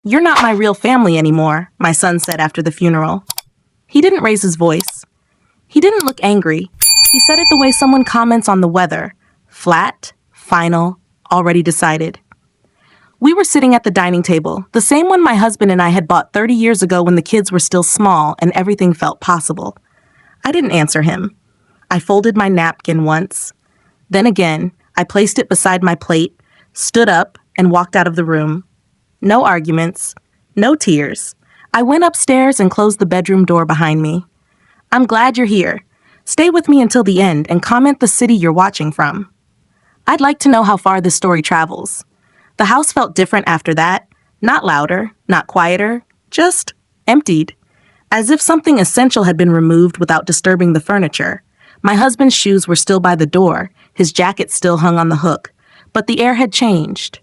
"You're not my real family anymore," my son said after the funeral. He didn't raise his voice. He didn't look angry. He said it the way someone comments on the weather. Flat, final, already decided. We were sitting at the dining table, the same one my husband and I had bought 30 years ago when the kids were still small and everything felt possible. I didn't answer him. I folded my napkin once. Then again, I placed it beside my plate, stood up, and walked out of the room. No arguments, no tears. I went upstairs and closed the bedroom door behind me. "I'm glad you're here. Stay with me until the end and comment the city you're watching from." I'd like to know how far this story travels. The house felt different after that. Not louder, not quieter, just emptied. As if something essential had been removed without disturbing the furniture. My husband's shoes were still by the door, his jacket still hung on the hook, but the air had changed.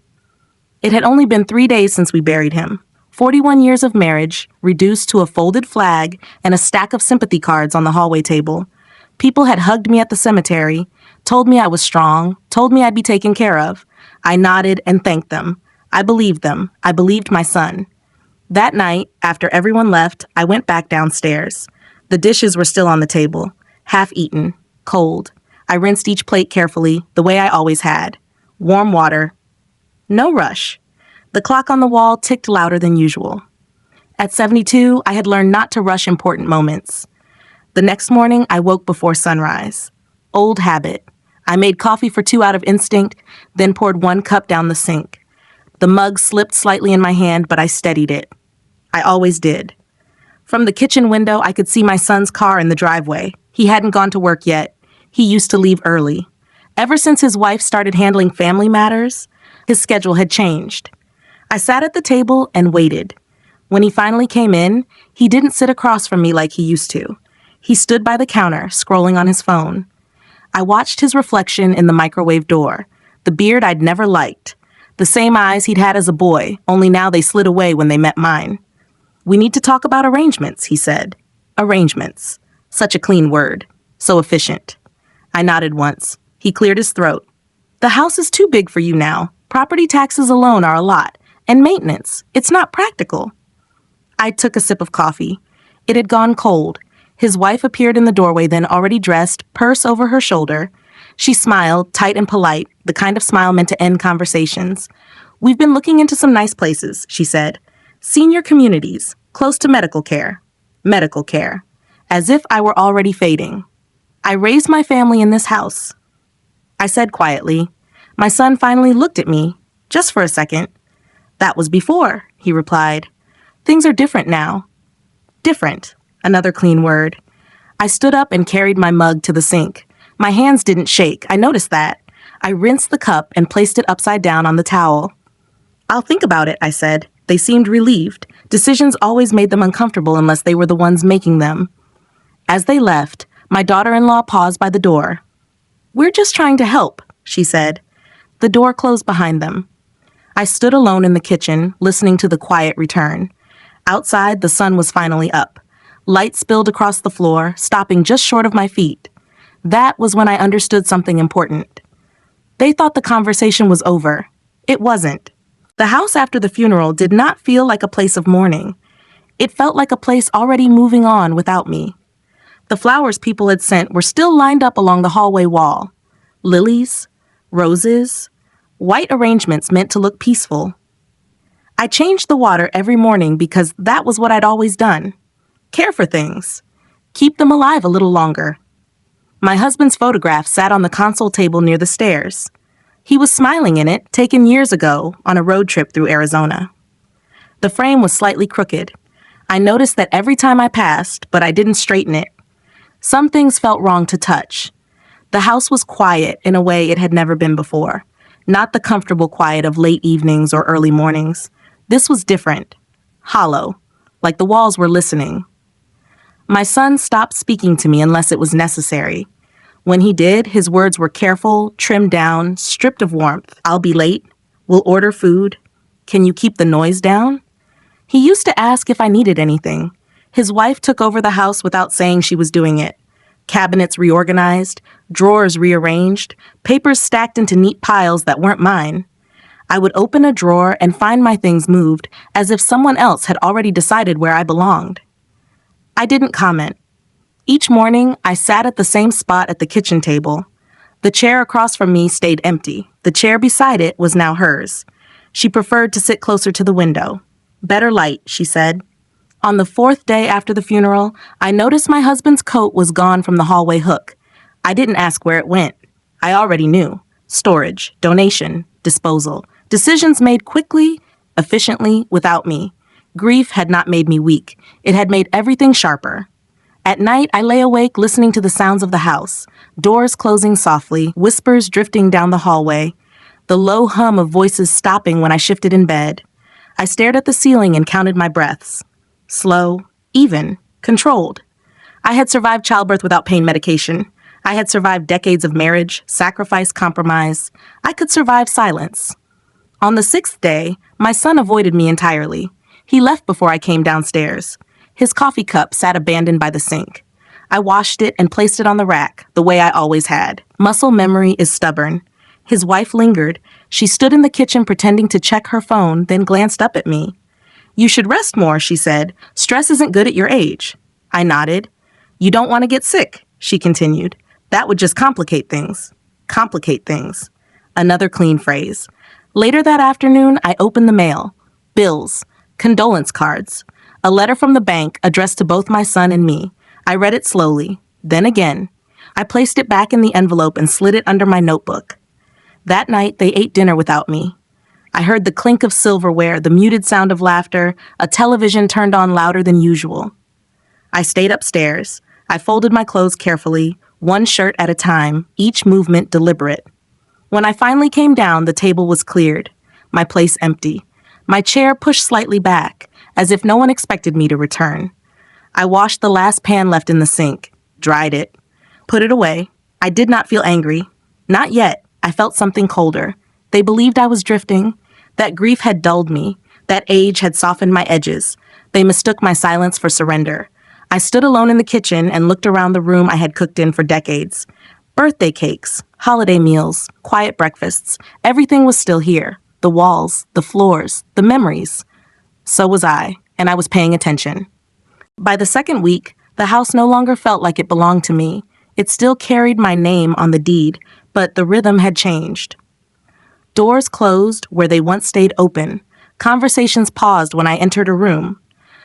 It had only been 3 days since we buried him. 41 years of marriage, reduced to a folded flag and a stack of sympathy cards on the hallway table. People had hugged me at the cemetery, told me I was strong, told me I'd be taken care of. I nodded and thanked them. I believed them. I believed my son. That night, after everyone left, I went back downstairs. The dishes were still on the table, half eaten, cold. I rinsed each plate carefully, the way I always had. Warm water. No rush. The clock on the wall ticked louder than usual. At 72, I had learned not to rush important moments. The next morning, I woke before sunrise. Old habit. I made coffee for 2 out of instinct, then poured 1 cup down the sink. The mug slipped slightly in my hand, but I steadied it. I always did. From the kitchen window, I could see my son's car in the driveway. He hadn't gone to work yet. He used to leave early. Ever since his wife started handling family matters, his schedule had changed. I sat at the table and waited. When he finally came in, he didn't sit across from me like he used to. He stood by the counter, scrolling on his phone. I watched his reflection in the microwave door, the beard I'd never liked, the same eyes he'd had as a boy, only now they slid away when they met mine. "We need to talk about arrangements," he said. Arrangements. Such a clean word. So efficient. I nodded once. He cleared his throat. "The house is too big for you now. Property taxes alone are a lot. And maintenance. It's not practical." I took a sip of coffee. It had gone cold. His wife appeared in the doorway then, already dressed, purse over her shoulder. She smiled, tight and polite, the kind of smile meant to end conversations. "We've been looking into some nice places," she said. "Senior communities, close to medical care." Medical care. As if I were already fading. "I raised my family in this house," I said quietly. My son finally looked at me, just for a second. "That was before," he replied. "Things are different now." Different. Another clean word. I stood up and carried my mug to the sink. My hands didn't shake. I noticed that. I rinsed the cup and placed it upside down on the towel. "I'll think about it," I said. They seemed relieved. Decisions always made them uncomfortable unless they were the ones making them. As they left, my daughter-in-law paused by the door. "We're just trying to help," she said. The door closed behind them. I stood alone in the kitchen, listening to the quiet return. Outside, the sun was finally up. Light spilled across the floor, stopping just short of my feet. That was when I understood something important. They thought the conversation was over. It wasn't. The house after the funeral did not feel like a place of mourning. It felt like a place already moving on without me. The flowers people had sent were still lined up along the hallway wall. Lilies, roses, white arrangements meant to look peaceful. I changed the water every morning because that was what I'd always done. Care for things. Keep them alive a little longer. My husband's photograph sat on the console table near the stairs. He was smiling in it, taken years ago on a road trip through Arizona. The frame was slightly crooked. I noticed that every time I passed, but I didn't straighten it. Some things felt wrong to touch. The house was quiet in a way it had never been before. Not the comfortable quiet of late evenings or early mornings. This was different. Hollow. Like the walls were listening. My son stopped speaking to me unless it was necessary. When he did, his words were careful, trimmed down, stripped of warmth. "I'll be late. We'll order food. Can you keep the noise down?" He used to ask if I needed anything. His wife took over the house without saying she was doing it. Cabinets reorganized, drawers rearranged, papers stacked into neat piles that weren't mine. I would open a drawer and find my things moved as if someone else had already decided where I belonged. I didn't comment. Each morning, I sat at the same spot at the kitchen table. The chair across from me stayed empty. The chair beside it was now hers. She preferred to sit closer to the window. "Better light," she said. On the fourth day after the funeral, I noticed my husband's coat was gone from the hallway hook. I didn't ask where it went. I already knew. Storage, donation, disposal. Decisions made quickly, efficiently, without me. Grief had not made me weak. It had made everything sharper. At night, I lay awake listening to the sounds of the house. Doors closing softly, whispers drifting down the hallway, the low hum of voices stopping when I shifted in bed. I stared at the ceiling and counted my breaths. Slow, even, controlled. I had survived childbirth without pain medication. I had survived decades of marriage, sacrifice, compromise. I could survive silence. On the sixth day, my son avoided me entirely. He left before I came downstairs. His coffee cup sat abandoned by the sink. I washed it and placed it on the rack, the way I always had. Muscle memory is stubborn. His wife lingered. She stood in the kitchen pretending to check her phone, then glanced up at me. "You should rest more," she said. "Stress isn't good at your age." I nodded. "You don't want to get sick," she continued. "That would just complicate things." Complicate things. Another clean phrase. Later that afternoon, I opened the mail. Bills. Condolence cards. A letter from the bank addressed to both my son and me. I read it slowly. Then again. I placed it back in the envelope and slid it under my notebook. That night, they ate dinner without me. I heard the clink of silverware, the muted sound of laughter, a television turned on louder than usual. I stayed upstairs. I folded my clothes carefully, one shirt at a time, each movement deliberate. When I finally came down, the table was cleared, my place empty, my chair pushed slightly back, as if no one expected me to return. I washed the last pan left in the sink, dried it, put it away. I did not feel angry. Not yet. I felt something colder. They believed I was drifting. That grief had dulled me. That age had softened my edges. They mistook my silence for surrender. I stood alone in the kitchen and looked around the room I had cooked in for decades. Birthday cakes, holiday meals, quiet breakfasts. Everything was still here. The walls, the floors, the memories. So was I, and I was paying attention. By the second week, the house no longer felt like it belonged to me. It still carried my name on the deed, but the rhythm had changed. Doors closed where they once stayed open. Conversations paused when I entered a room.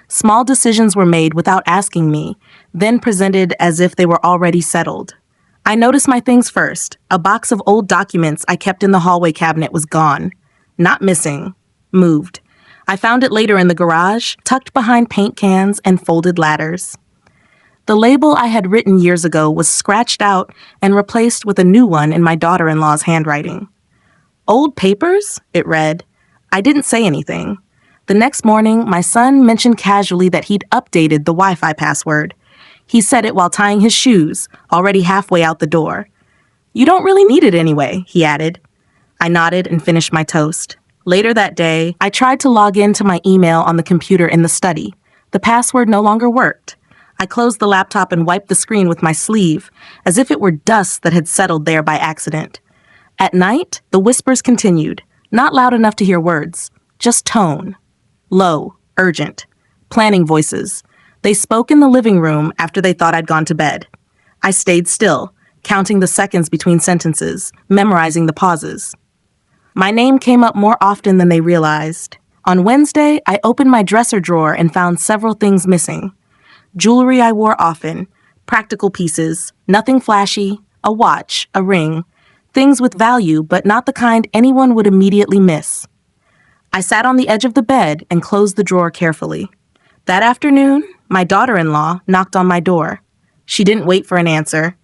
Small decisions were made without asking me, then presented as if they were already settled. I noticed my things first. A box of old documents I kept in the hallway cabinet was gone. Not missing. Moved. I found it later in the garage, tucked behind paint cans and folded ladders. The label I had written years ago was scratched out and replaced with a new one in my daughter-in-law's handwriting. "Old papers?" it read. I didn't say anything. The next morning, my son mentioned casually that he'd updated the Wi-Fi password. He said it while tying his shoes, already halfway out the door. "You don't really need it anyway," he added. I nodded and finished my toast. Later that day, I tried to log into my email on the computer in the study. The password no longer worked. I closed the laptop and wiped the screen with my sleeve, as if it were dust that had settled there by accident. At night, the whispers continued, not loud enough to hear words, just tone. Low, urgent, planning voices. They spoke in the living room after they thought I'd gone to bed. I stayed still, counting the seconds between sentences, memorizing the pauses. My name came up more often than they realized. On Wednesday, I opened my dresser drawer and found several things missing. Jewelry I wore often, practical pieces, nothing flashy, a watch, a ring, things with value but not the kind anyone would immediately miss. I sat on the edge of the bed and closed the drawer carefully. That afternoon, my daughter-in-law knocked on my door. She didn't wait for an answer.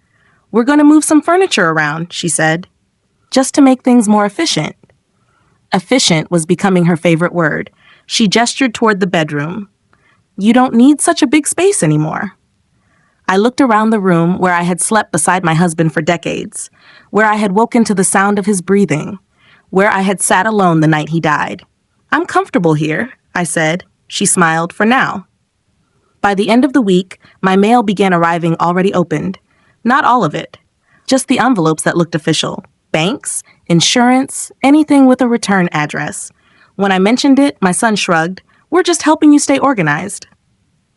"We're going to move some furniture around," she said, just to make things more efficient. Efficient was becoming her favorite word. She gestured toward the bedroom. "You don't need such a big space anymore." I looked around the room where I had slept beside my husband for decades, where I had woken to the sound of his breathing, where I had sat alone the night he died. "I'm comfortable here," I said. She smiled, "for now." By the end of the week, my mail began arriving already opened. Not all of it, just the envelopes that looked official. Banks, insurance, anything with a return address. When I mentioned it, my son shrugged. We're just helping you stay organized.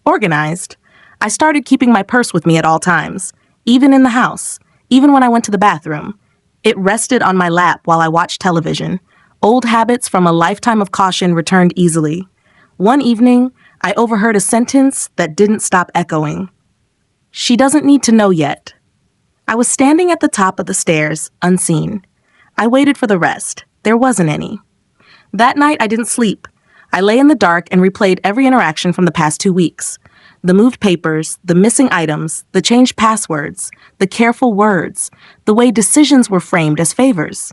Organized? I started keeping my purse with me at all times, even in the house, even when I went to the bathroom. It rested on my lap while I watched television. Old habits from a lifetime of caution returned easily. One evening, I overheard a sentence that didn't stop echoing. She doesn't need to know yet. I was standing at the top of the stairs, unseen. I waited for the rest. There wasn't any. That night, I didn't sleep. I lay in the dark and replayed every interaction from the past 2 weeks. The moved papers, the missing items, the changed passwords, the careful words, the way decisions were framed as favors.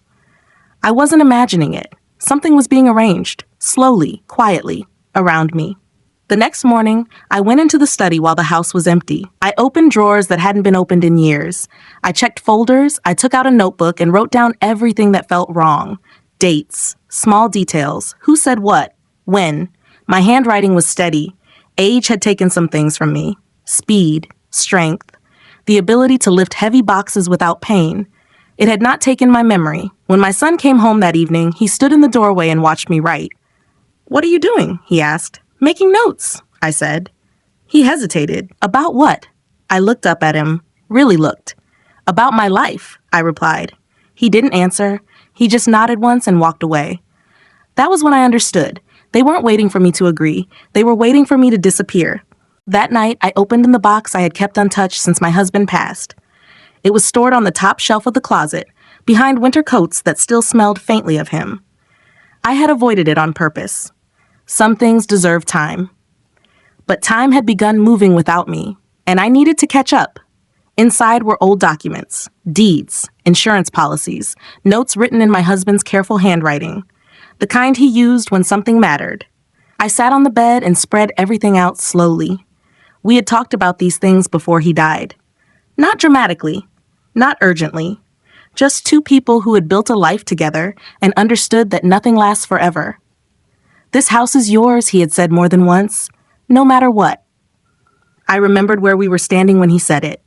I wasn't imagining it. Something was being arranged, slowly, quietly, around me. The next morning, I went into the study while the house was empty. I opened drawers that hadn't been opened in years. I checked folders, I took out a notebook and wrote down everything that felt wrong. Dates, small details, who said what, when. My handwriting was steady. Age had taken some things from me. Speed, strength, the ability to lift heavy boxes without pain. It had not taken my memory. When my son came home that evening, he stood in the doorway and watched me write. "What are you doing?" he asked. "Making notes," I said. He hesitated. "About what?" I looked up at him, really looked. "About my life," I replied. He didn't answer. He just nodded once and walked away. That was when I understood. They weren't waiting for me to agree. They were waiting for me to disappear. That night, I opened in the box I had kept untouched since my husband passed. It was stored on the top shelf of the closet, behind winter coats that still smelled faintly of him. I had avoided it on purpose. Some things deserve time. But time had begun moving without me, and I needed to catch up. Inside were old documents, deeds, insurance policies, notes written in my husband's careful handwriting, the kind he used when something mattered. I sat on the bed and spread everything out slowly. We had talked about these things before he died. Not dramatically, not urgently, just two people who had built a life together and understood that nothing lasts forever. "This house is yours," he had said more than once, "no matter what." I remembered where we were standing when he said it.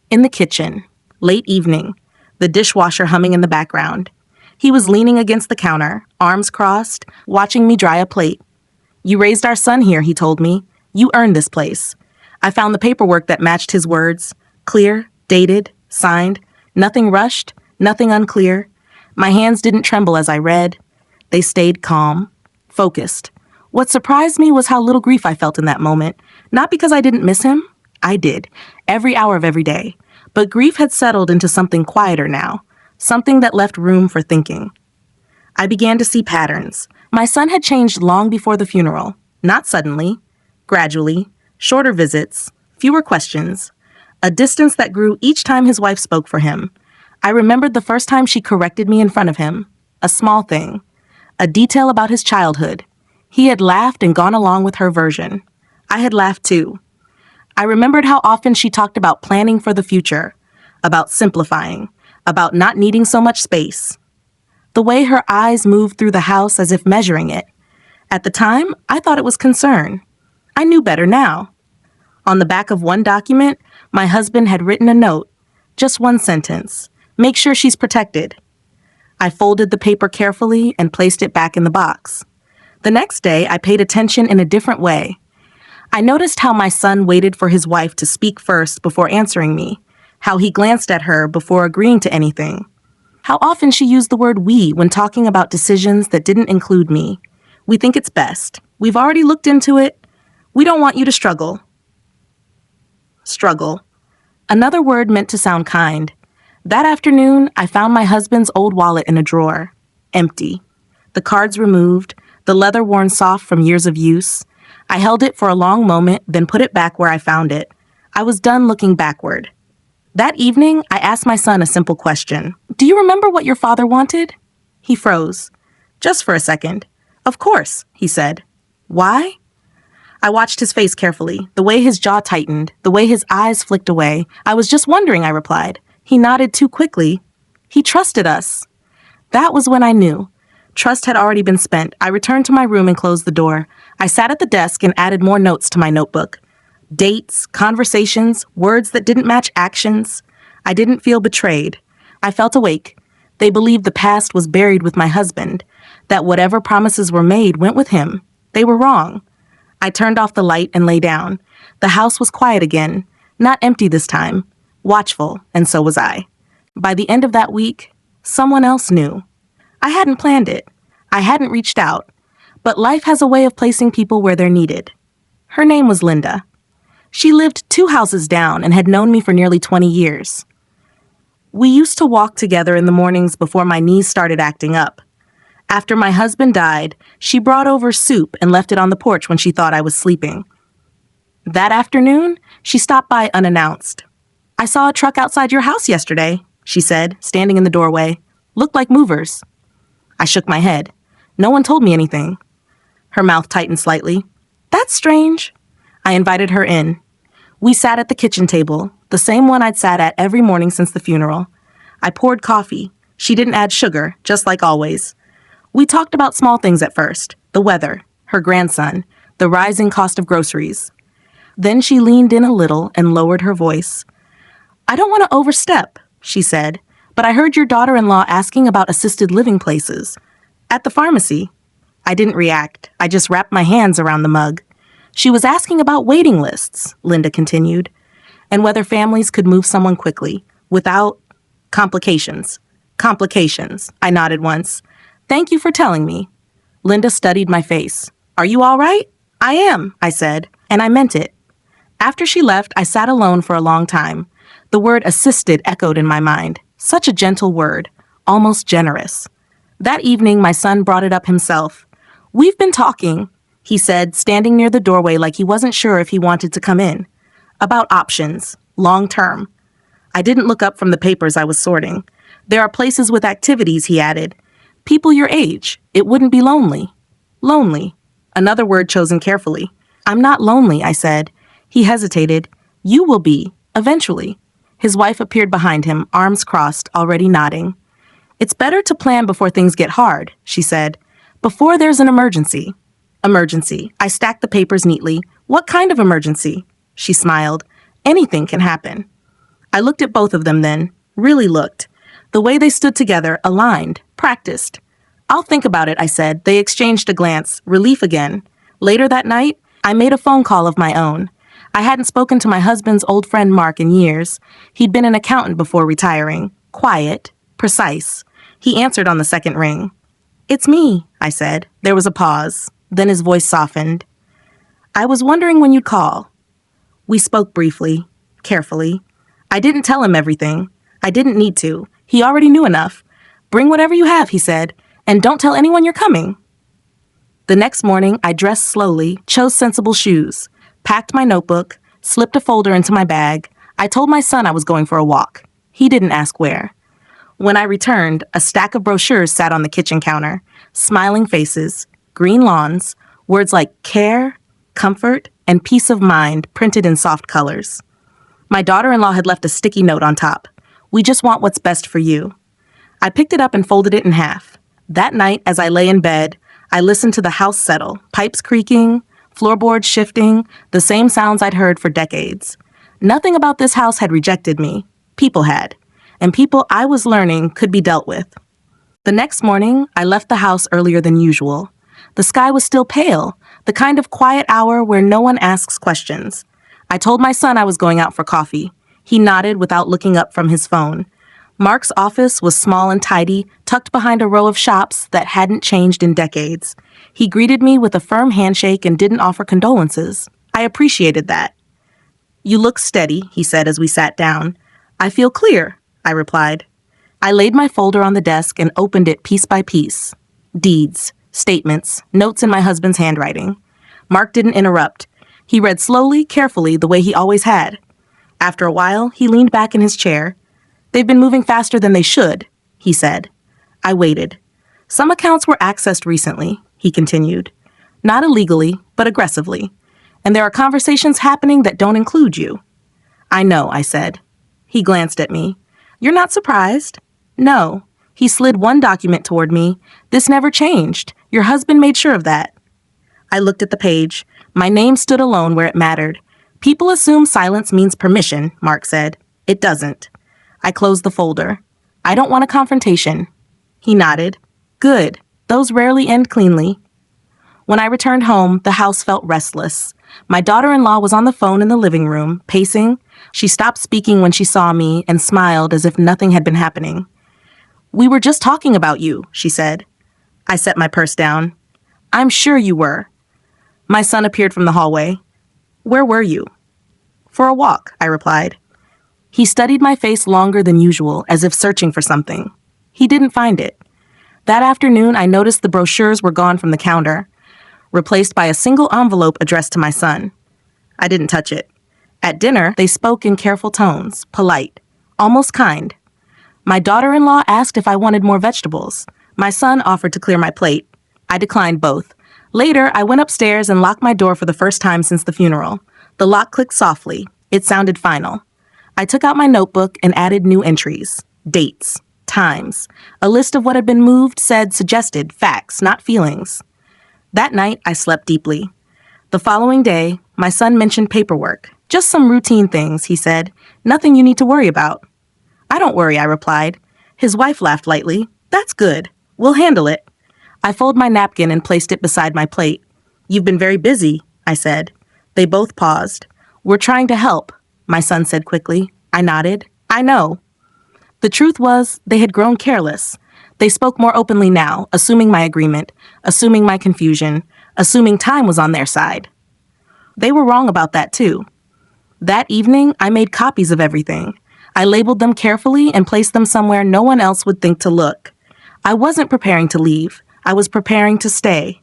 In the kitchen, late evening, the dishwasher humming in the background. He was leaning against the counter, arms crossed, watching me dry a plate. "You raised our son here," he told me. "You earned this place." I found the paperwork that matched his words, clear, dated, signed, nothing rushed, nothing unclear. My hands didn't tremble as I read. They stayed calm. Focused. What surprised me was how little grief I felt in that moment. Not because I didn't miss him. I did, every hour of every day. But grief had settled into something quieter now, something that left room for thinking. I began to see patterns. My son had changed long before the funeral. Not suddenly. Gradually. Shorter visits. Fewer questions. A distance that grew each time his wife spoke for him. I remembered the first time she corrected me in front of him. A small thing. A detail about his childhood. He had laughed and gone along with her version. I had laughed too. I remembered how often she talked about planning for the future, about simplifying, about not needing so much space. The way her eyes moved through the house as if measuring it. At the time, I thought it was concern. I knew better now. On the back of one document, my husband had written a note, just one sentence. "Make sure she's protected." I folded the paper carefully and placed it back in the box. The next day, I paid attention in a different way. I noticed how my son waited for his wife to speak first before answering me, how he glanced at her before agreeing to anything, how often she used the word "we" when talking about decisions that didn't include me. "We think it's best. We've already looked into it. We don't want you to struggle." Struggle. Another word meant to sound kind. That afternoon, I found my husband's old wallet in a drawer. Empty. The cards removed, the leather worn soft from years of use. I held it for a long moment, then put it back where I found it. I was done looking backward. That evening, I asked my son a simple question. "Do you remember what your father wanted?" He froze. Just for a second. "Of course," he said. "Why?" I watched his face carefully, the way his jaw tightened, the way his eyes flicked away. "I was just wondering," I replied. He nodded too quickly. "He trusted us." That was when I knew. Trust had already been spent. I returned to my room and closed the door. I sat at the desk and added more notes to my notebook. Dates, conversations, words that didn't match actions. I didn't feel betrayed. I felt awake. They believed the past was buried with my husband, that whatever promises were made went with him. They were wrong. I turned off the light and lay down. The house was quiet again, not empty this time, watchful, and so was I. By the end of that week, someone else knew. I hadn't planned it. I hadn't reached out. But life has a way of placing people where they're needed. Her name was Linda. She lived 2 houses down and had known me for nearly 20 years. We used to walk together in the mornings before my knees started acting up. After my husband died, she brought over soup and left it on the porch when she thought I was sleeping. That afternoon, she stopped by unannounced. "I saw a truck outside your house yesterday," she said, standing in the doorway. "Looked like movers." I shook my head. No one told me anything. Her mouth tightened slightly. "That's strange." I invited her in. We sat at the kitchen table, the same one I'd sat at every morning since the funeral. I poured coffee. She didn't add sugar, just like always. We talked about small things at first, the weather, her grandson, the rising cost of groceries. Then she leaned in a little and lowered her voice. "I don't want to overstep," she said, "but I heard your daughter-in-law asking about assisted living places. At the pharmacy." I didn't react. I just wrapped my hands around the mug. "She was asking about waiting lists," Linda continued, "and whether families could move someone quickly, without complications." "Complications," I nodded once. "Thank you for telling me." Linda studied my face. "Are you all right?" "I am," I said, and I meant it. After she left, I sat alone for a long time. The word assisted echoed in my mind. Such a gentle word, almost generous. That evening, my son brought it up himself. "We've been talking," he said, standing near the doorway like he wasn't sure if he wanted to come in. "About options, long term." I didn't look up from the papers I was sorting. "There are places with activities," he added. "People your age. It wouldn't be lonely." Lonely. Another word chosen carefully. "I'm not lonely," I said. He hesitated. "You will be, eventually." His wife appeared behind him, arms crossed, already nodding. "It's better to plan before things get hard," she said. "Before there's an emergency." Emergency. I stacked the papers neatly. "What kind of emergency?" She smiled. "Anything can happen." I looked at both of them then. Really looked. The way they stood together, aligned, practiced. "I'll think about it," I said. They exchanged a glance, relief again. Later that night, I made a phone call of my own. I hadn't spoken to my husband's old friend Mark in years. He'd been an accountant before retiring. Quiet, precise. He answered on the second ring. "It's me," I said. There was a pause. Then his voice softened. "I was wondering when you'd call." We spoke briefly, carefully. I didn't tell him everything. I didn't need to. He already knew enough. "Bring whatever you have," he said, "and don't tell anyone you're coming." The next morning, I dressed slowly, chose sensible shoes, packed my notebook, slipped a folder into my bag. I told my son I was going for a walk. He didn't ask where. When I returned, a stack of brochures sat on the kitchen counter. Smiling faces, green lawns, words like care, comfort, and peace of mind printed in soft colors. My daughter-in-law had left a sticky note on top. "We just want what's best for you." I picked it up and folded it in half. That night, as I lay in bed, I listened to the house settle, pipes creaking, floorboards shifting, the same sounds I'd heard for decades. Nothing about this house had rejected me. People had. And people I was learning could be dealt with. The next morning, I left the house earlier than usual. The sky was still pale, the kind of quiet hour where no one asks questions. I told my son I was going out for coffee. He nodded without looking up from his phone. Mark's office was small and tidy, tucked behind a row of shops that hadn't changed in decades. He greeted me with a firm handshake and didn't offer condolences. I appreciated that. "You look steady," he said as we sat down. "I feel clear," I replied. I laid my folder on the desk and opened it piece by piece. Deeds, statements, notes in my husband's handwriting. Mark didn't interrupt. He read slowly, carefully, the way he always had. After a while, he leaned back in his chair. "They've been moving faster than they should," he said. I waited. "Some accounts were accessed recently," he continued. "Not illegally, but aggressively. And there are conversations happening that don't include you." "I know," I said. He glanced at me. "You're not surprised?" "No." He slid one document toward me. "This never changed. Your husband made sure of that." I looked at the page. My name stood alone where it mattered. "People assume silence means permission," Mark said. "It doesn't." I closed the folder. I don't want a confrontation. He nodded. Good. Those rarely end cleanly. When I returned home, the house felt restless. My daughter-in-law was on the phone in the living room, pacing. She stopped speaking when she saw me and smiled as if nothing had been happening. We were just talking about you, she said. I set my purse down. I'm sure you were. My son appeared from the hallway. Where were you? For a walk, I replied. He studied my face longer than usual, as if searching for something. He didn't find it. That afternoon, I noticed the brochures were gone from the counter, replaced by a single envelope addressed to my son. I didn't touch it. At dinner, they spoke in careful tones, polite, almost kind. My daughter-in-law asked if I wanted more vegetables. My son offered to clear my plate. I declined both. Later, I went upstairs and locked my door for the first time since the funeral. The lock clicked softly. It sounded final. I took out my notebook and added new entries. Dates. Times. A list of what had been moved, said, suggested, facts, not feelings. That night, I slept deeply. The following day, my son mentioned paperwork. Just some routine things, he said. Nothing you need to worry about. I don't worry, I replied. His wife laughed lightly. That's good. We'll handle it. I folded my napkin and placed it beside my plate. You've been very busy, I said. They both paused. We're trying to help, my son said quickly. I nodded. I know. The truth was, they had grown careless. They spoke more openly now, assuming my agreement, assuming my confusion, assuming time was on their side. They were wrong about that too. That evening, I made copies of everything. I labeled them carefully and placed them somewhere no one else would think to look. I wasn't preparing to leave. I was preparing to stay.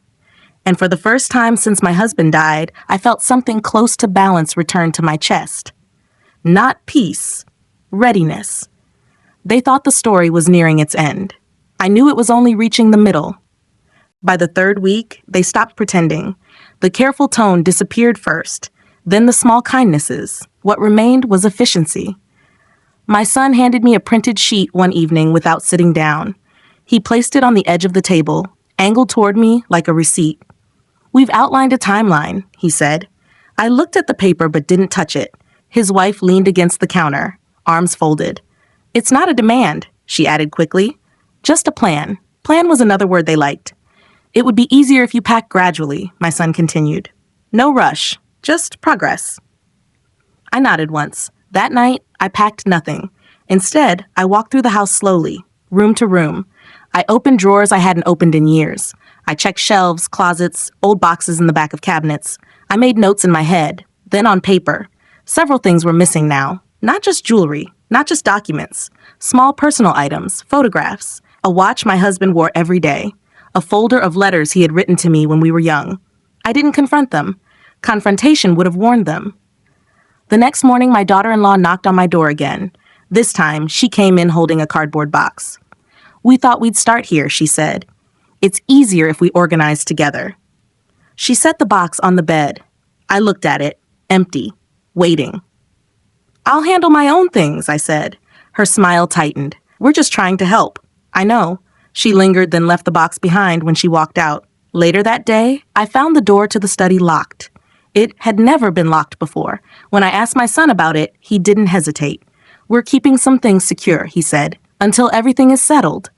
And for the first time since my husband died, I felt something close to balance return to my chest. Not peace, readiness. They thought the story was nearing its end. I knew it was only reaching the middle. By the third week, they stopped pretending. The careful tone disappeared first, then the small kindnesses. What remained was efficiency. My son handed me a printed sheet one evening without sitting down. He placed it on the edge of the table, angled toward me like a receipt. We've outlined a timeline, he said. I looked at the paper but didn't touch it. His wife leaned against the counter, arms folded. It's not a demand, she added quickly. Just a plan. Plan was another word they liked. It would be easier if you packed gradually, my son continued. No rush, just progress. I nodded once. That night, I packed nothing. Instead, I walked through the house slowly, room to room. I opened drawers I hadn't opened in years. I checked shelves, closets, old boxes in the back of cabinets. I made notes in my head, then on paper. Several things were missing now. Not just jewelry, not just documents. Small personal items, photographs. A watch my husband wore every day. A folder of letters he had written to me when we were young. I didn't confront them. Confrontation would have warned them. The next morning, my daughter-in-law knocked on my door again. This time, she came in holding a cardboard box. We thought we'd start here, she said. It's easier if we organize together. She set the box on the bed. I looked at it, empty, waiting. I'll handle my own things, I said. Her smile tightened. We're just trying to help. I know. She lingered, then left the box behind when she walked out. Later that day, I found the door to the study locked. It had never been locked before. When I asked my son about it, he didn't hesitate. We're keeping some things secure, he said, until everything is settled.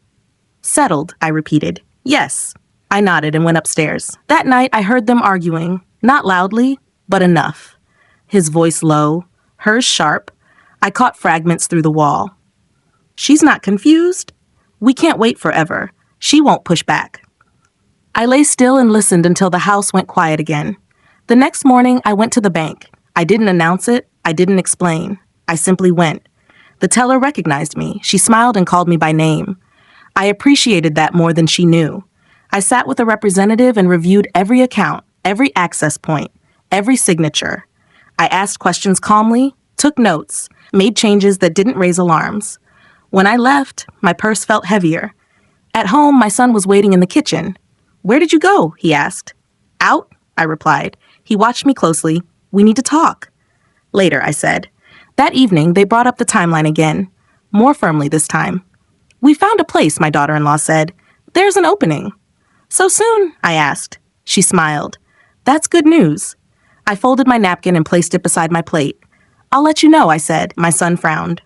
Settled, I repeated. Yes. I nodded and went upstairs. That night, I heard them arguing, not loudly, but enough. His voice low, hers sharp. I caught fragments through the wall. She's not confused. We can't wait forever. She won't push back. I lay still and listened until the house went quiet again. The next morning, I went to the bank. I didn't announce it. I didn't explain. I simply went. The teller recognized me. She smiled and called me by name. I appreciated that more than she knew. I sat with a representative and reviewed every account, every access point, every signature. I asked questions calmly, took notes, made changes that didn't raise alarms. When I left, my purse felt heavier. At home, my son was waiting in the kitchen. Where did you go? He asked. Out, I replied. He watched me closely. We need to talk. Later, I said. That evening, they brought up the timeline again, more firmly this time. We found a place, my daughter-in-law said. There's an opening. So soon? I asked. She smiled. That's good news. I folded my napkin and placed it beside my plate. I'll let you know, I said. My son frowned.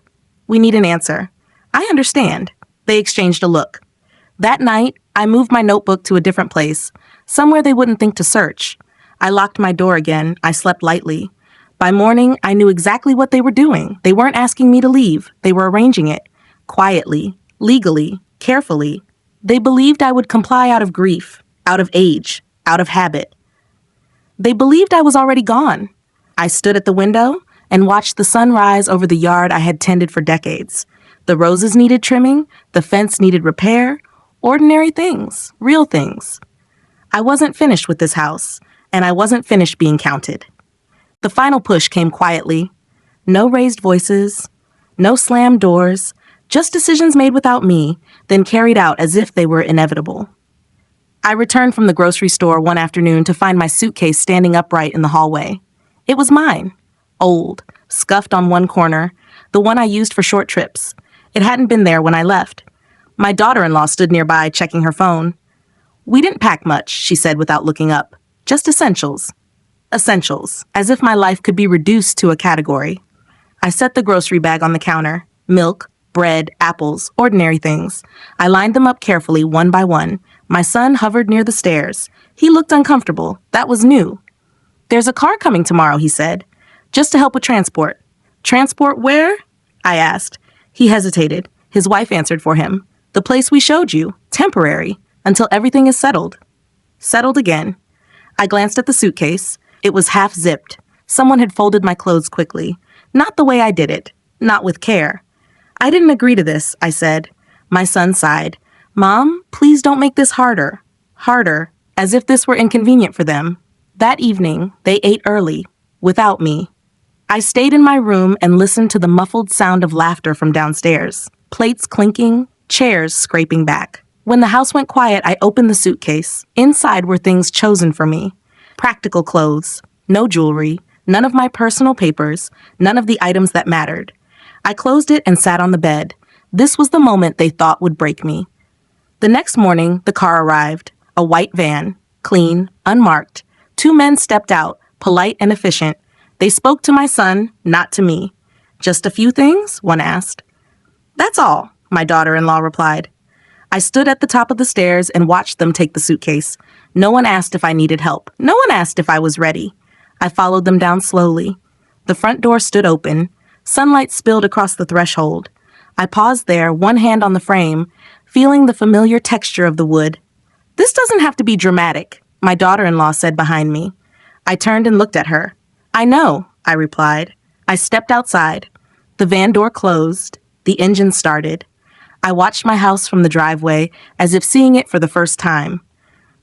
We need an answer. I understand. They exchanged a look. That night, I moved my notebook to a different place, somewhere they wouldn't think to search. I locked my door again. I slept lightly. By morning, I knew exactly what they were doing. They weren't asking me to leave. They were arranging it. Quietly, legally, carefully. They believed I would comply out of grief, out of age, out of habit. They believed I was already gone. I stood at the window and watched the sun rise over the yard I had tended for decades. The roses needed trimming, the fence needed repair, ordinary things, real things. I wasn't finished with this house, and I wasn't finished being counted. The final push came quietly. No raised voices, no slammed doors, just decisions made without me, then carried out as if they were inevitable. I returned from the grocery store one afternoon to find my suitcase standing upright in the hallway. It was mine. Old, scuffed on one corner, the one I used for short trips. It hadn't been there when I left. My daughter-in-law stood nearby, checking her phone. "We didn't pack much," she said without looking up. "Just essentials." Essentials, as if my life could be reduced to a category. I set the grocery bag on the counter. Milk, bread, apples, ordinary things. I lined them up carefully, one by one. My son hovered near the stairs. He looked uncomfortable. That was new. "There's a car coming tomorrow," he said. "Just to help with transport." "Transport where?" I asked. He hesitated. His wife answered for him. "The place we showed you. Temporary. Until everything is settled." Settled again. I glanced at the suitcase. It was half zipped. Someone had folded my clothes quickly. Not the way I did it. Not with care. "I didn't agree to this," I said. My son sighed. "Mom, please don't make this harder." Harder, as if this were inconvenient for them. That evening, they ate early, without me. I stayed in my room and listened to the muffled sound of laughter from downstairs. Plates clinking, chairs scraping back. When the house went quiet, I opened the suitcase. Inside were things chosen for me. Practical clothes, no jewelry, none of my personal papers, none of the items that mattered. I closed it and sat on the bed. This was the moment they thought would break me. The next morning, the car arrived. A white van, clean, unmarked. 2 men stepped out, polite and efficient. They spoke to my son, not to me. "Just a few things?" one asked. "That's all," my daughter-in-law replied. I stood at the top of the stairs and watched them take the suitcase. No one asked if I needed help. No one asked if I was ready. I followed them down slowly. The front door stood open. Sunlight spilled across the threshold. I paused there, one hand on the frame, feeling the familiar texture of the wood. "This doesn't have to be dramatic," my daughter-in-law said behind me. I turned and looked at her. "I know," I replied. I stepped outside. The van door closed. The engine started. I watched my house from the driveway as if seeing it for the first time.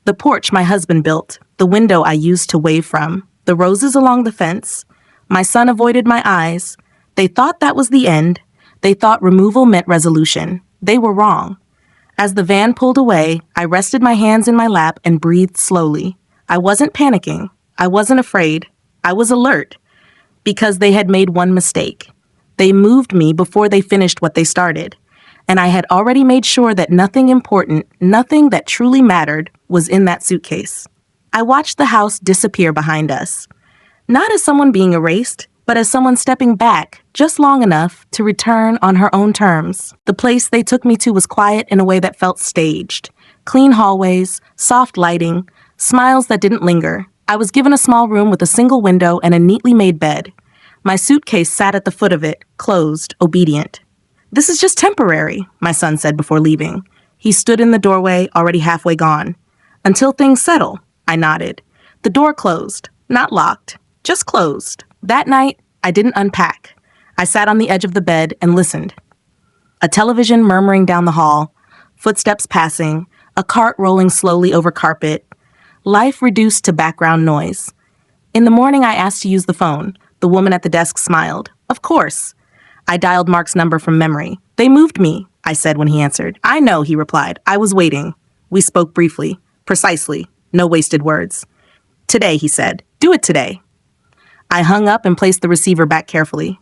The porch my husband built, the window I used to wave from, the roses along the fence. My son avoided my eyes. They thought that was the end. They thought removal meant resolution. They were wrong. As the van pulled away, I rested my hands in my lap and breathed slowly. I wasn't panicking. I wasn't afraid. I was alert. Because they had made one mistake. They moved me before they finished what they started. And I had already made sure that nothing important, nothing that truly mattered, was in that suitcase. I watched the house disappear behind us. Not as someone being erased, but as someone stepping back just long enough to return on her own terms. The place they took me to was quiet in a way that felt staged. Clean hallways, soft lighting, smiles that didn't linger. I was given a small room with a single window and a neatly made bed. My suitcase sat at the foot of it, closed, obedient. "This is just temporary," my son said before leaving. He stood in the doorway, already halfway gone. "Until things settle," I nodded. The door closed, not locked, just closed. That night, I didn't unpack. I sat on the edge of the bed and listened. A television murmuring down the hall, footsteps passing, a cart rolling slowly over carpet. Life reduced to background noise. In the morning, I asked to use the phone. The woman at the desk smiled. "Of course." I dialed Mark's number from memory. "They moved me," I said when he answered. "I know," he replied. "I was waiting." We spoke briefly. Precisely. No wasted words. "Today," he said. "Do it today." I hung up and placed the receiver back carefully.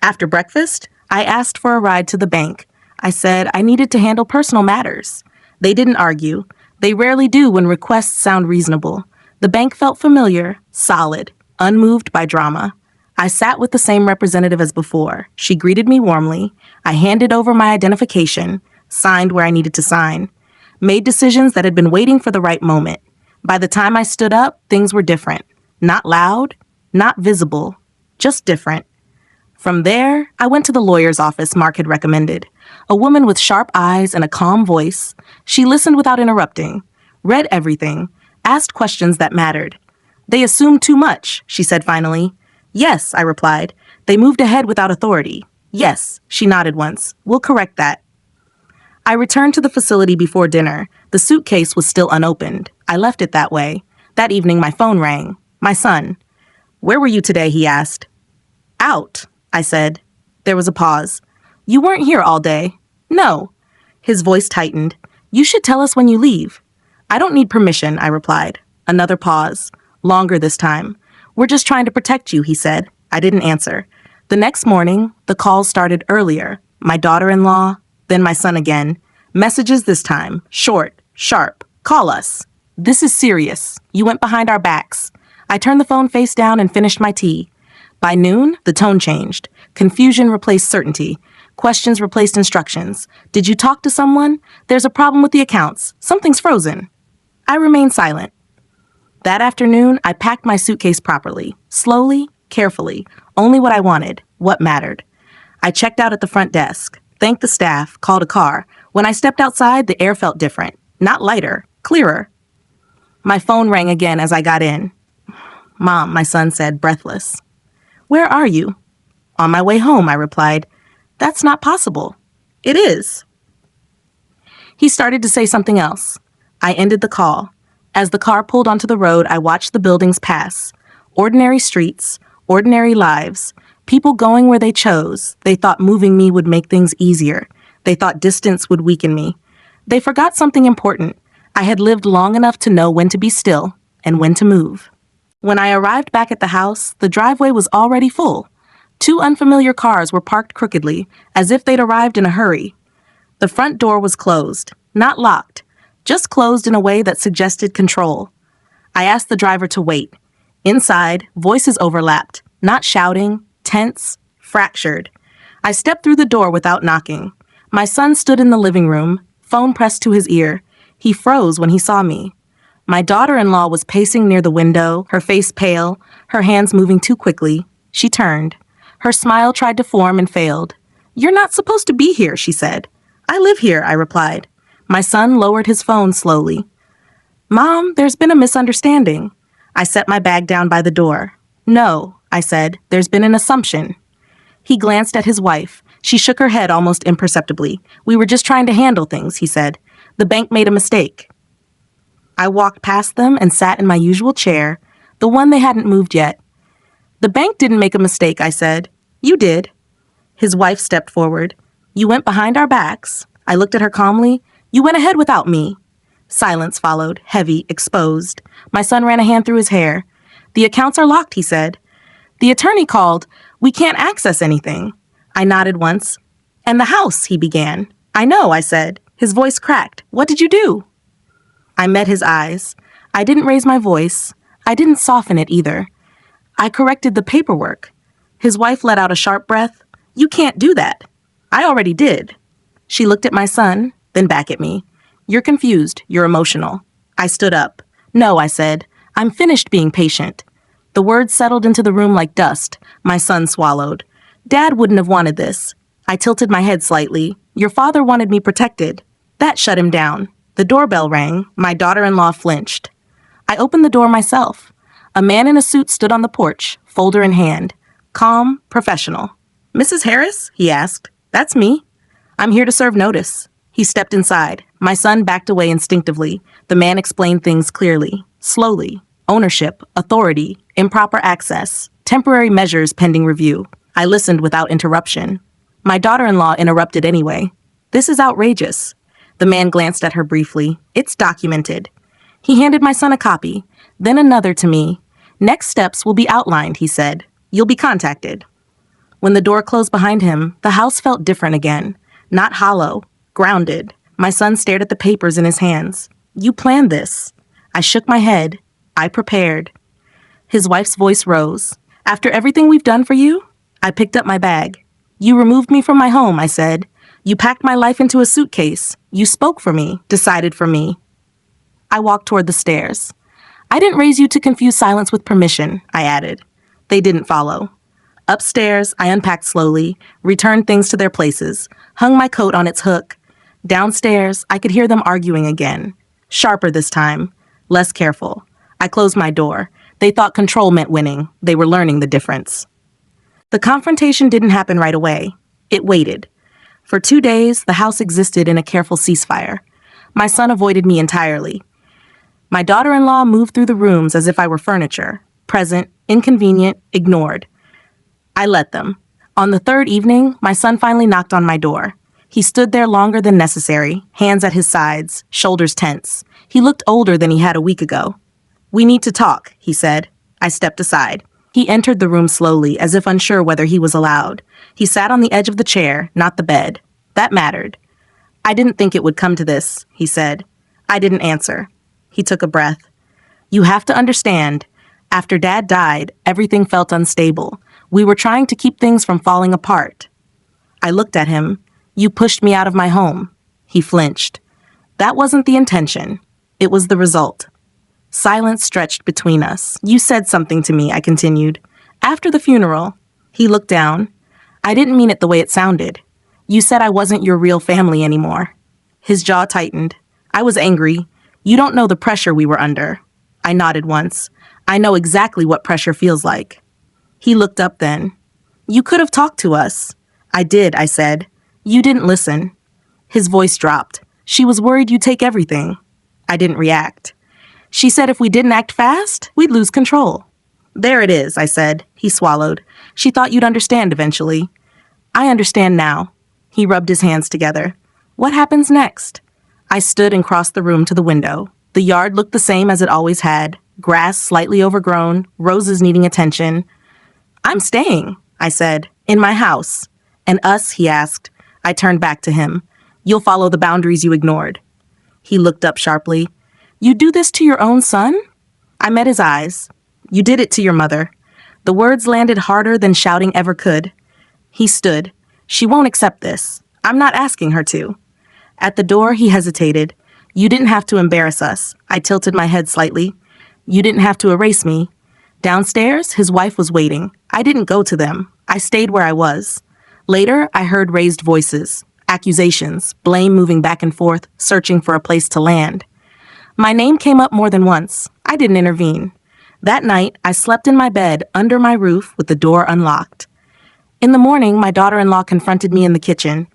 After breakfast, I asked for a ride to the bank. I said I needed to handle personal matters. They didn't argue. They rarely do when requests sound reasonable. The bank felt familiar, solid, unmoved by drama. I sat with the same representative as before. She greeted me warmly. I handed over my identification, signed where I needed to sign, made decisions that had been waiting for the right moment. By the time I stood up, things were different. Not loud, not visible, just different. From there, I went to the lawyer's office Mark had recommended. A woman with sharp eyes and a calm voice. She listened without interrupting, read everything, asked questions that mattered. They assumed too much, she said finally. Yes, I replied. They moved ahead without authority. Yes, she nodded once. We'll correct that. I returned to the facility before dinner. The suitcase was still unopened. I left it that way. That evening, my phone rang. My son. Where were you today? He asked. Out, I said. There was a pause. You weren't here all day. No. His voice tightened. You should tell us when you leave. I don't need permission, I replied. Another pause. Longer this time. We're just trying to protect you, he said. I didn't answer. The next morning, the calls started earlier. My daughter-in-law, then my son again. Messages this time. Short, sharp. Call us. This is serious. You went behind our backs. I turned the phone face down and finished my tea. By noon, the tone changed. Confusion replaced certainty. Questions replaced instructions. Did you talk to someone? There's a problem with the accounts. Something's frozen. I remained silent. That afternoon, I packed my suitcase properly. Slowly, carefully. Only what I wanted, what mattered. I checked out at the front desk, thanked the staff, called a car. When I stepped outside, the air felt different. Not lighter, clearer. My phone rang again as I got in. Mom, my son said, breathless. Where are you? On my way home, I replied. That's not possible. It is. He started to say something else. I ended the call. As the car pulled onto the road, I watched the buildings pass. Ordinary streets, ordinary lives, people going where they chose. They thought moving me would make things easier. They thought distance would weaken me. They forgot something important. I had lived long enough to know when to be still and when to move. When I arrived back at the house, the driveway was already full. 2 unfamiliar cars were parked crookedly, as if they'd arrived in a hurry. The front door was closed, not locked, just closed in a way that suggested control. I asked the driver to wait. Inside, voices overlapped, not shouting, tense, fractured. I stepped through the door without knocking. My son stood in the living room, phone pressed to his ear. He froze when he saw me. My daughter-in-law was pacing near the window, her face pale, her hands moving too quickly. She turned. Her smile tried to form and failed. You're not supposed to be here, she said. I live here, I replied. My son lowered his phone slowly. Mom, there's been a misunderstanding. I set my bag down by the door. No, I said, there's been an assumption. He glanced at his wife. She shook her head almost imperceptibly. We were just trying to handle things, he said. The bank made a mistake. I walked past them and sat in my usual chair, the one they hadn't moved yet. The bank didn't make a mistake, I said. You did. His wife stepped forward. You went behind our backs. I looked at her calmly. You went ahead without me. Silence followed, heavy, exposed. My son ran a hand through his hair. The accounts are locked, he said. The attorney called. We can't access anything. I nodded once. And the house, he began. I know, I said. His voice cracked. What did you do? I met his eyes. I didn't raise my voice. I didn't soften it either. I corrected the paperwork. His wife let out a sharp breath. You can't do that. I already did. She looked at my son, then back at me. You're confused. You're emotional. I stood up. No, I said. I'm finished being patient. The words settled into the room like dust. My son swallowed. Dad wouldn't have wanted this. I tilted my head slightly. Your father wanted me protected. That shut him down. The doorbell rang. My daughter-in-law flinched. I opened the door myself. A man in a suit stood on the porch, folder in hand. Calm, professional. Mrs. Harris? He asked. That's me. I'm here to serve notice. He stepped inside. My son backed away instinctively. The man explained things clearly, slowly. Ownership, authority, improper access, temporary measures pending review. I listened without interruption. My daughter-in-law interrupted anyway. This is outrageous. The man glanced at her briefly. It's documented. He handed my son a copy, then another to me. Next steps will be outlined, he said. You'll be contacted. When the door closed behind him, the house felt different again. Not hollow, grounded. My son stared at the papers in his hands. You planned this. I shook my head. I prepared. His wife's voice rose. After everything we've done for you? I picked up my bag. You removed me from my home, I said. You packed my life into a suitcase. You spoke for me, decided for me. I walked toward the stairs. I didn't raise you to confuse silence with permission, I added. They didn't follow. Upstairs, I unpacked slowly, returned things to their places, hung my coat on its hook. Downstairs, I could hear them arguing again. Sharper this time, less careful. I closed my door. They thought control meant winning. They were learning the difference. The confrontation didn't happen right away. It waited. For 2 days, the house existed in a careful ceasefire. My son avoided me entirely. My daughter-in-law moved through the rooms as if I were furniture, present, inconvenient, ignored. I let them. On the 3rd evening, my son finally knocked on my door. He stood there longer than necessary, hands at his sides, shoulders tense. He looked older than he had a week ago. "We need to talk," he said. I stepped aside. He entered the room slowly, as if unsure whether he was allowed. He sat on the edge of the chair, not the bed. That mattered. "I didn't think it would come to this," he said. I didn't answer. He took a breath. "You have to understand. After Dad died, everything felt unstable. We were trying to keep things from falling apart." I looked at him. "You pushed me out of my home." He flinched. "That wasn't the intention. It was the result." Silence stretched between us. "You said something to me," I continued. "After the funeral." He looked down. "I didn't mean it the way it sounded. You said I wasn't your real family anymore." His jaw tightened. I was angry. "You don't know the pressure we were under." I nodded once. "I know exactly what pressure feels like." He looked up then. "You could have talked to us." "I did," I said. "You didn't listen." His voice dropped. "She was worried you'd take everything." I didn't react. "She said if we didn't act fast, we'd lose control." "There it is," I said. He swallowed. "She thought you'd understand eventually." "I understand now." He rubbed his hands together. "What happens next?" I stood and crossed the room to the window. The yard looked the same as it always had. Grass slightly overgrown, roses needing attention. "I'm staying," I said. "In my house." "And us?" he asked. I turned back to him. "You'll follow the boundaries you ignored." He looked up sharply. "You do this to your own son?" I met his eyes. "You did it to your mother." The words landed harder than shouting ever could. He stood. "She won't accept this. I'm not asking her to." At the door, he hesitated. "You didn't have to embarrass us." I tilted my head slightly. "You didn't have to erase me." Downstairs, his wife was waiting. I didn't go to them. I stayed where I was. Later, I heard raised voices, accusations, blame moving back and forth, searching for a place to land. My name came up more than once. I didn't intervene. That night, I slept in my bed under my roof with the door unlocked. In the morning, my daughter-in-law confronted me in the kitchen.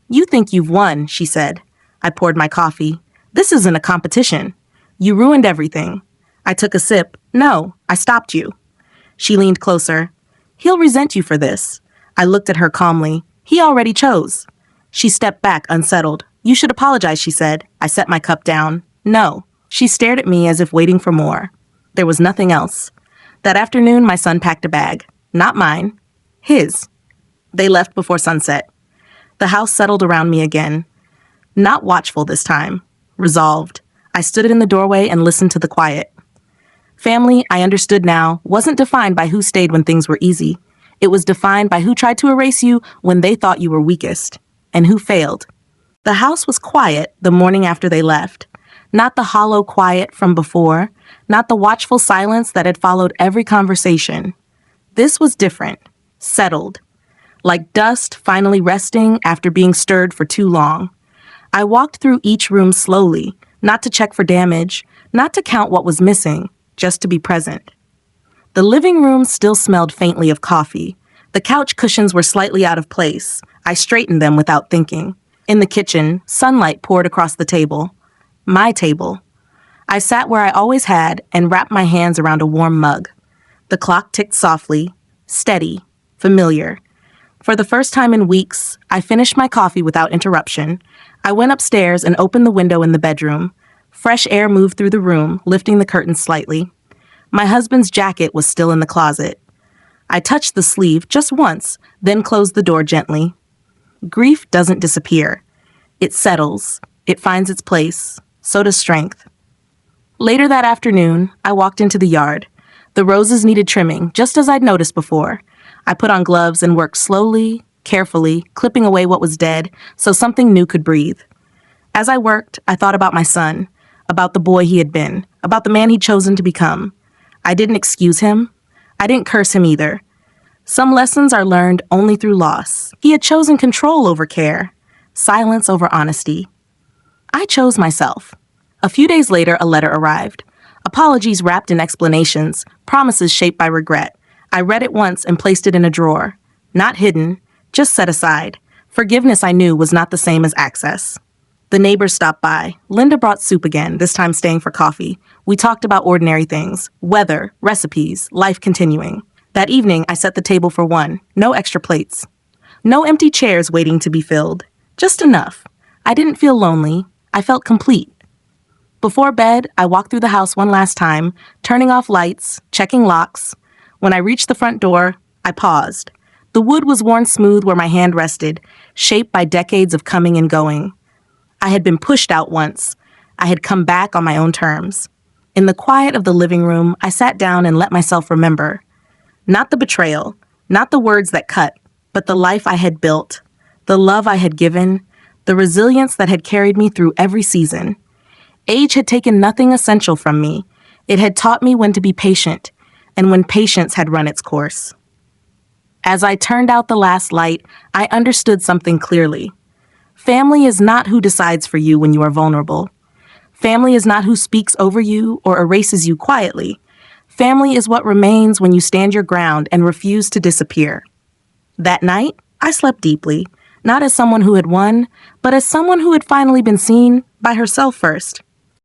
"You think you've won," she said. I poured my coffee. "This isn't a competition. You ruined everything." I took a sip. "No, I stopped you." She leaned closer. "He'll resent you for this." I looked at her calmly. "He already chose." She stepped back, unsettled. "You should apologize," she said. I set my cup down. "No." She stared at me as if waiting for more. There was nothing else. That afternoon, my son packed a bag. Not mine. His. They left before sunset. The house settled around me again. Not watchful this time. Resolved. I stood in the doorway and listened to the quiet. Family, I understood now, wasn't defined by who stayed when things were easy. It was defined by who tried to erase you when they thought you were weakest, and who failed. The house was quiet the morning after they left. Not the hollow quiet from before, not the watchful silence that had followed every conversation. This was different, settled, like dust finally resting after being stirred for too long. I walked through each room slowly, not to check for damage, not to count what was missing, just to be present. The living room still smelled faintly of coffee. The couch cushions were slightly out of place. I straightened them without thinking. In the kitchen, sunlight poured across the table. My table. I sat where I always had and wrapped my hands around a warm mug. The clock ticked softly, steady, familiar. For the first time in weeks, I finished my coffee without interruption. I went upstairs and opened the window in the bedroom. Fresh air moved through the room, lifting the curtains slightly. My husband's jacket was still in the closet. I touched the sleeve just once, then closed the door gently. Grief doesn't disappear. It settles. It finds its place. So does strength. Later that afternoon, I walked into the yard. The roses needed trimming, just as I'd noticed before. I put on gloves and worked slowly, carefully, clipping away what was dead so something new could breathe. As I worked, I thought about my son, about the boy he had been, about the man he'd chosen to become. I didn't excuse him. I didn't curse him either. Some lessons are learned only through loss. He had chosen control over care, silence over honesty. I chose myself. A few days later, a letter arrived. Apologies wrapped in explanations, promises shaped by regret. I read it once and placed it in a drawer. Not hidden, just set aside. Forgiveness, I knew, was not the same as access. The neighbors stopped by. Linda brought soup again, this time staying for coffee. We talked about ordinary things, weather, recipes, life continuing. That evening, I set the table for one. No extra plates. No empty chairs waiting to be filled. Just enough. I didn't feel lonely. I felt complete. Before bed, I walked through the house one last time, turning off lights, checking locks. When I reached the front door, I paused. The wood was worn smooth where my hand rested, shaped by decades of coming and going. I had been pushed out once. I had come back on my own terms. In the quiet of the living room, I sat down and let myself remember. Not the betrayal, not the words that cut, but the life I had built, the love I had given, the resilience that had carried me through every season. Age had taken nothing essential from me. It had taught me when to be patient, and when patience had run its course. As I turned out the last light, I understood something clearly. Family is not who decides for you when you are vulnerable. Family is not who speaks over you or erases you quietly. Family is what remains when you stand your ground and refuse to disappear. That night, I slept deeply, not as someone who had won, but as someone who had finally been seen by herself first.